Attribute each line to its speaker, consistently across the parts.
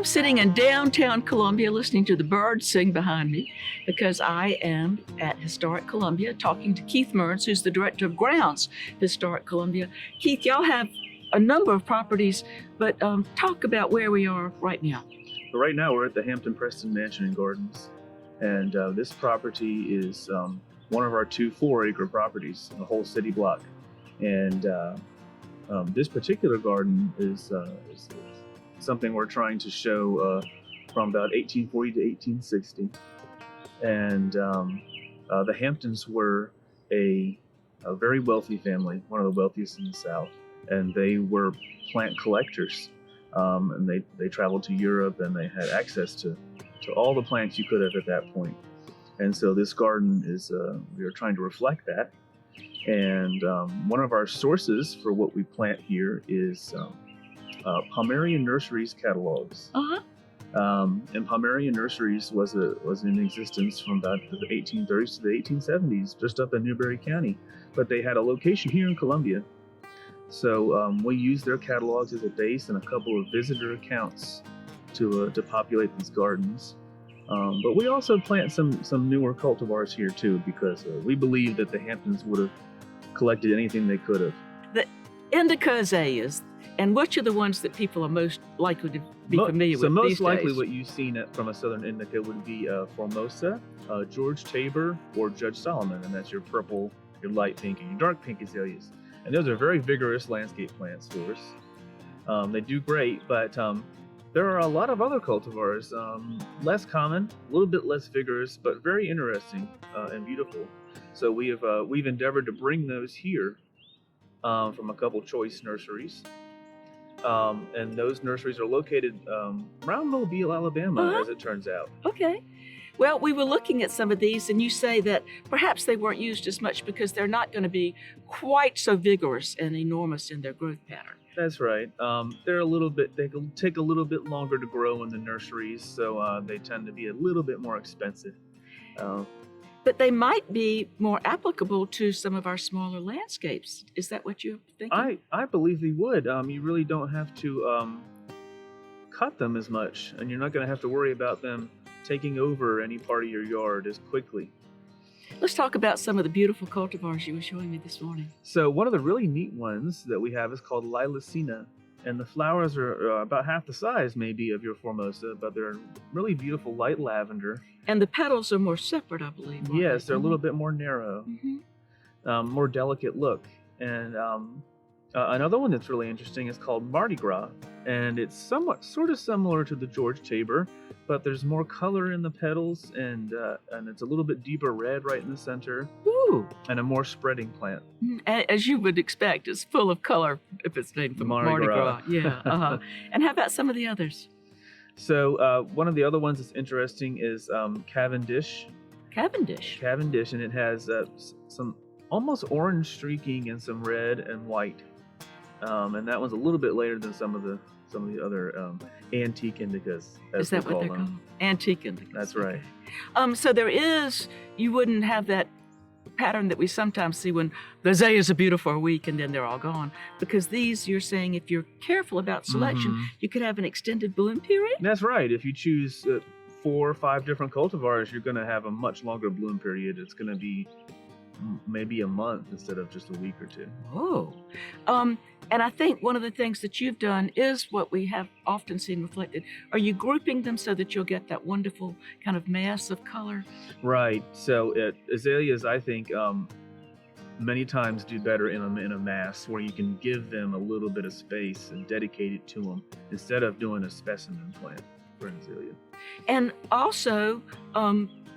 Speaker 1: I'm sitting in downtown Columbia listening to the birds sing behind me because I am at Historic Columbia talking to Keith Mearns, who's the director of grounds, Historic Columbia. Keith, y'all have a number of properties, but talk about where we are right now.
Speaker 2: So right now we're at the Hampton Preston Mansion and Gardens, and this property is one of our 2 4-acre properties, a whole city block. And this particular garden is something we're trying to show from about 1840 to 1860. And the Hamptons were a very wealthy family, one of the wealthiest in the South, and they were plant collectors. And they traveled to Europe, and they had access to all the plants you could have at that point. And so this garden is, we are trying to reflect that. And one of our sources for what we plant here is Pomeranian Nurseries catalogs.
Speaker 1: Uh-huh.
Speaker 2: And Pomeranian Nurseries was in existence from about the 1830s to the 1870s, just up in Newberry County. But they had a location here in Columbia. So we use their catalogs as a base and a couple of visitor accounts to populate these gardens. But we also plant some newer cultivars here too, because we believe that the Hamptons would have collected anything they could have.
Speaker 1: The Indica Azaleas, and which are the ones that people are most likely to be familiar with
Speaker 2: So most
Speaker 1: these
Speaker 2: likely
Speaker 1: days?
Speaker 2: what you've seen from a Southern Indica would be Formosa, George Tabor, or Judge Salmon, and that's your purple, your light pink, and your dark pink azaleas. And those are very vigorous landscape plants for us. They do great, but there are a lot of other cultivars, less common, a little bit less vigorous, but very interesting and beautiful. So we've endeavored to bring those here from a couple choice nurseries. And those nurseries are located around Mobile, Alabama, as it turns out.
Speaker 1: Okay. Well, we were looking at some of these, and you say that perhaps they weren't used as much because they're not going to be quite so vigorous and enormous in their growth pattern.
Speaker 2: That's right. They're they can take a little bit longer to grow in the nurseries, so they tend to be a little bit more expensive.
Speaker 1: But they might be more applicable to some of our smaller landscapes. Is that what you're thinking?
Speaker 2: I believe they would. You really don't have to cut them as much, and you're not going to have to worry about them taking over any part of your yard as quickly.
Speaker 1: Let's talk about some of the beautiful cultivars you were showing me this morning.
Speaker 2: So one of the really neat ones that we have is called Lilacina, and the flowers are about half the size maybe of your Formosa, but they're really beautiful light lavender.
Speaker 1: And the petals are more separate, I believe.
Speaker 2: Yes, they're a little bit more narrow, more delicate look. And another one that's really interesting is called Mardi Gras, and it's sort of similar to the George Tabor, but there's more color in the petals, and it's a little bit deeper red right in the center.
Speaker 1: Ooh.
Speaker 2: And a more spreading plant.
Speaker 1: As you would expect, it's full of color if it's named for Mardi Gras. Yeah. And how about some of the others?
Speaker 2: So one of the other ones that's interesting is Cavendish.
Speaker 1: Cavendish,
Speaker 2: and it has some almost orange streaking and some red and white. And that one's a little bit later than some of the other antique indicas.
Speaker 1: Is that what they're called? Antique indicas.
Speaker 2: That's right.
Speaker 1: So you wouldn't have that pattern that we sometimes see when the azaleas are beautiful for a week and then they're all gone. Because these, you're saying, if you're careful about selection, you could have an extended bloom period?
Speaker 2: That's right. If you choose 4 or 5 different cultivars, you're going to have a much longer bloom period. It's going to be maybe a month instead of just a week or 2.
Speaker 1: Oh. And I think one of the things that you've done is what we have often seen reflected. Are you grouping them so that you'll get that wonderful kind of mass of color?
Speaker 2: Right. So azaleas, I think, many times do better in a mass where you can give them a little bit of space and dedicate it to them instead of doing a specimen plant for an azalea. And
Speaker 1: also,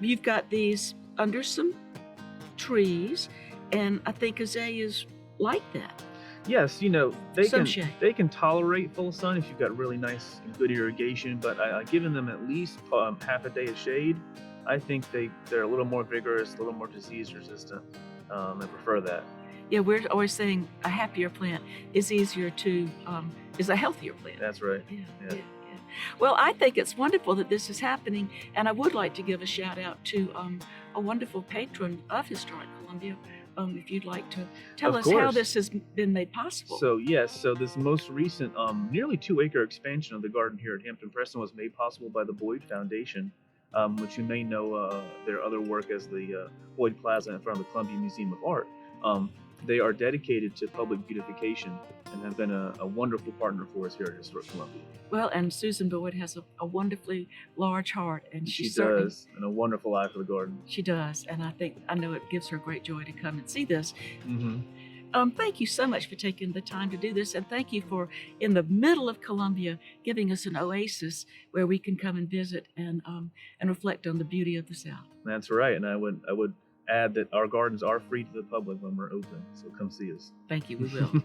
Speaker 1: you've got these under some trees, and I think azaleas like that.
Speaker 2: Yes, they can tolerate full sun if you've got really nice and good irrigation, but giving them at least half a day of shade, I think they're a little more vigorous, a little more disease resistant. I prefer that.
Speaker 1: Yeah, we're always saying a happier plant is a healthier plant.
Speaker 2: That's right.
Speaker 1: Yeah. Well, I think it's wonderful that this is happening, and I would like to give a shout out to a wonderful patron of Historic Columbia, if you'd like to tell
Speaker 2: Of
Speaker 1: us how
Speaker 2: course.
Speaker 1: this has been made possible.
Speaker 2: So yes, so this most recent, nearly 2-acre expansion of the garden here at Hampton Preston was made possible by the Boyd Foundation, which you may know their other work as the Boyd Plaza in front of the Columbia Museum of Art. They are dedicated to public beautification and have been a wonderful partner for us here at Historic Columbia.
Speaker 1: Well, and Susan Boyd has a wonderfully large heart, and
Speaker 2: She
Speaker 1: certainly
Speaker 2: does, and a wonderful eye for the garden.
Speaker 1: She does, and I know it gives her great joy to come and see this.
Speaker 2: Mm-hmm.
Speaker 1: Thank you so much for taking the time to do this, and thank you for, in the middle of Columbia, giving us an oasis where we can come and visit and reflect on the beauty of the South.
Speaker 2: That's right, and I would add that our gardens are free to the public when we're open, so come see us.
Speaker 1: Thank you. We will.